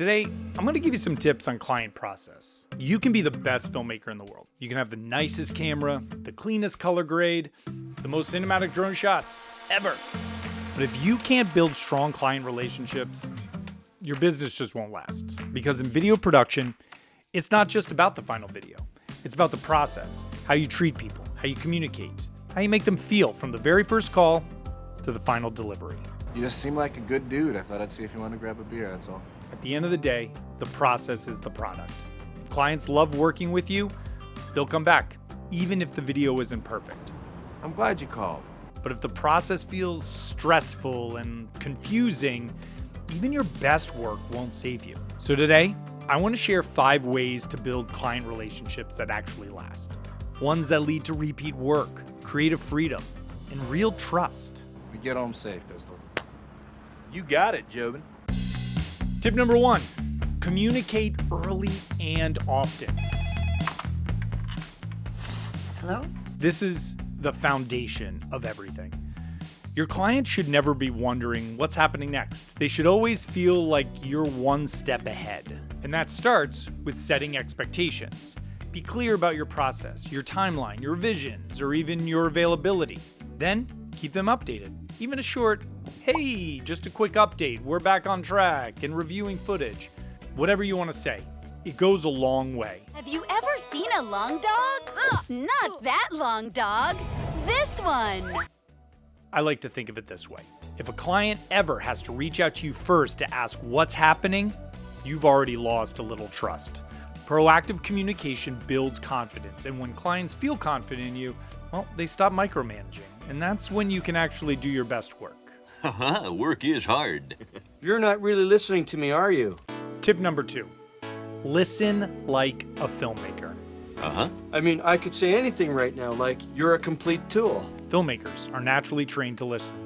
Today, I'm going to give you some tips on client process. You can be the best filmmaker in the world. You can have the nicest camera, the cleanest color grade, the most cinematic drone shots ever. But if you can't build strong client relationships, your business just won't last. Because in video production, it's not just about the final video. It's about the process, how you treat people, how you communicate, how you make them feel from the very first call to the final delivery. You just seem like a good dude. I thought I'd see if you wanted to grab a beer, that's all. At the end of the day, the process is the product. If clients love working with you, they'll come back, even if the video isn't perfect. I'm glad you called. But if the process feels stressful and confusing, even your best work won't save you. So today, I want to share 5 ways to build client relationships that actually last. Ones that lead to repeat work, creative freedom, and real trust. We get home safe, Pistol. You got it, Jobin. Tip number 1, communicate early and often. Hello? This is the foundation of everything. Your client should never be wondering what's happening next. They should always feel like you're one step ahead. And that starts with setting expectations. Be clear about your process, your timeline, your visions, or even your availability. Then keep them updated. Even a short, hey, just a quick update, we're back on track, and reviewing footage. Whatever you want to say, it goes a long way. Have you ever seen a long dog? Not that long dog. This one. I like to think of it this way. If a client ever has to reach out to you first to ask what's happening, you've already lost a little trust. Proactive communication builds confidence, and when clients feel confident in you, well, they stop micromanaging, and that's when you can actually do your best work. Work is hard. You're not really listening to me, are you? Tip number 2, listen like a filmmaker. I mean, I could say anything right now, like, you're a complete tool. Filmmakers are naturally trained to listen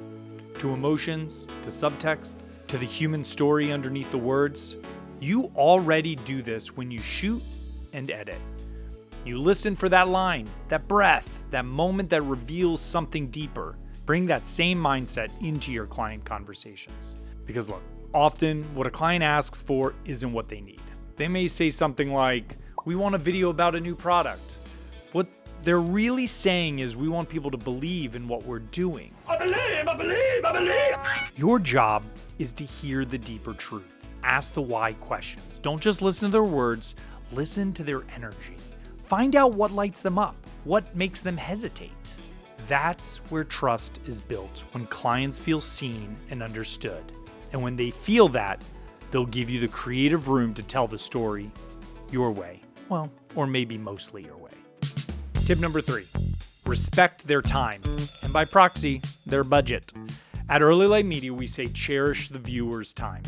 to emotions, to subtext, to the human story underneath the words. You already do this when you shoot and edit. You listen for that line, that breath, that moment that reveals something deeper. Bring that same mindset into your client conversations. Because look, often what a client asks for isn't what they need. They may say something like, we want a video about a new product. What they're really saying is we want people to believe in what we're doing. I believe. Your job is to hear the deeper truth. Ask the why questions. Don't just listen to their words, listen to their energy. Find out what lights them up, what makes them hesitate. That's where trust is built, when clients feel seen and understood. And when they feel that, they'll give you the creative room to tell the story your way. Well, or maybe mostly your way. Tip number 3, respect their time, and by proxy, their budget. At Early Light Media, we say cherish the viewer's time,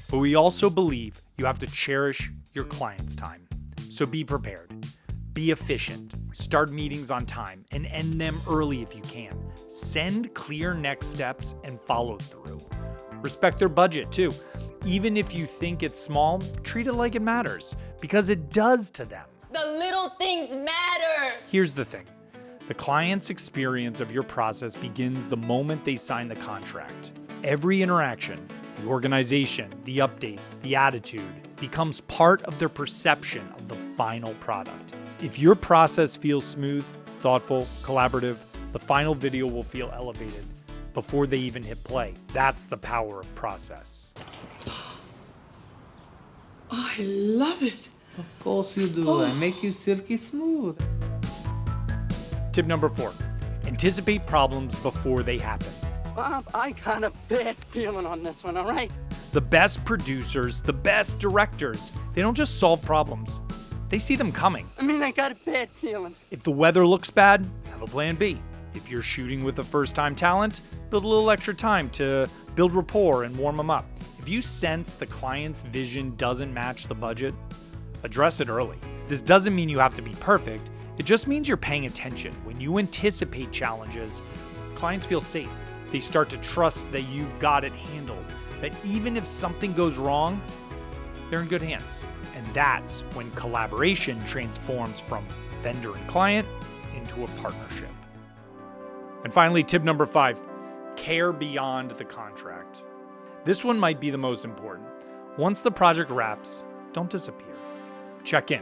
but we also believe you have to cherish your client's time. So be prepared. Be efficient. Start meetings on time and end them early if you can. Send clear next steps and follow through. Respect their budget too. Even if you think it's small, treat it like it matters, because it does to them. The little things matter. Here's the thing. The client's experience of your process begins the moment they sign the contract. Every interaction, the organization, the updates, the attitude, becomes part of their perception of the final product. If your process feels smooth, thoughtful, collaborative, the final video will feel elevated before they even hit play. That's the power of process. I love it. Of course you do. I make you silky smooth. Tip number 4, anticipate problems before they happen. Bob, I got a bad feeling on this one, all right? The best producers, the best directors, they don't just solve problems. They see them coming. I mean, I got a bad feeling. If the weather looks bad, have a plan B. If you're shooting with a first-time talent, build a little extra time to build rapport and warm them up. If you sense the client's vision doesn't match the budget, address it early. This doesn't mean you have to be perfect. It just means you're paying attention. When you anticipate challenges, clients feel safe. They start to trust that you've got it handled, that even if something goes wrong, they're in good hands. And that's when collaboration transforms from vendor and client into a partnership. And finally, tip number 5, care beyond the contract. This one might be the most important. Once the project wraps, don't disappear. Check in.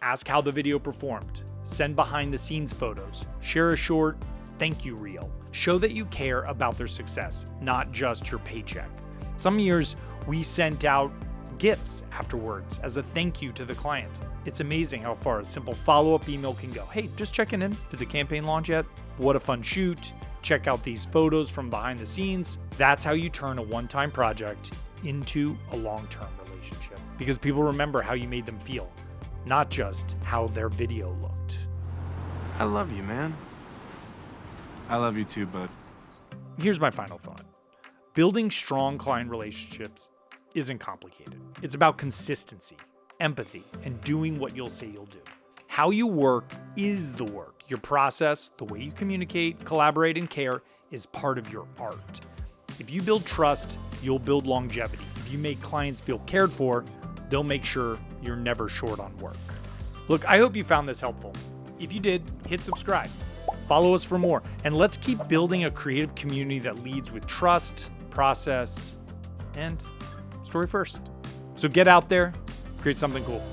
Ask how the video performed. Send behind the scenes photos. Share a short thank you reel. Show that you care about their success, not just your paycheck. Some years we sent out gifts afterwards as a thank you to the client. It's amazing how far a simple follow-up email can go. Hey, just checking in. Did the campaign launch yet? What a fun shoot. Check out these photos from behind the scenes. That's how you turn a one-time project into a long-term relationship. Because people remember how you made them feel, not just how their video looked. I love you, man. I love you too, bud. Here's my final thought. Building strong client relationships isn't complicated. It's about consistency, empathy, and doing what you'll say you'll do. How you work is the work. Your process, the way you communicate, collaborate, and care is part of your art. If you build trust, you'll build longevity. If you make clients feel cared for, they'll make sure you're never short on work. Look, I hope you found this helpful. If you did, hit subscribe. Follow us for more, and let's keep building a creative community that leads with trust, process, and story first. So get out there, create something cool.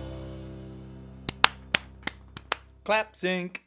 Clap sync.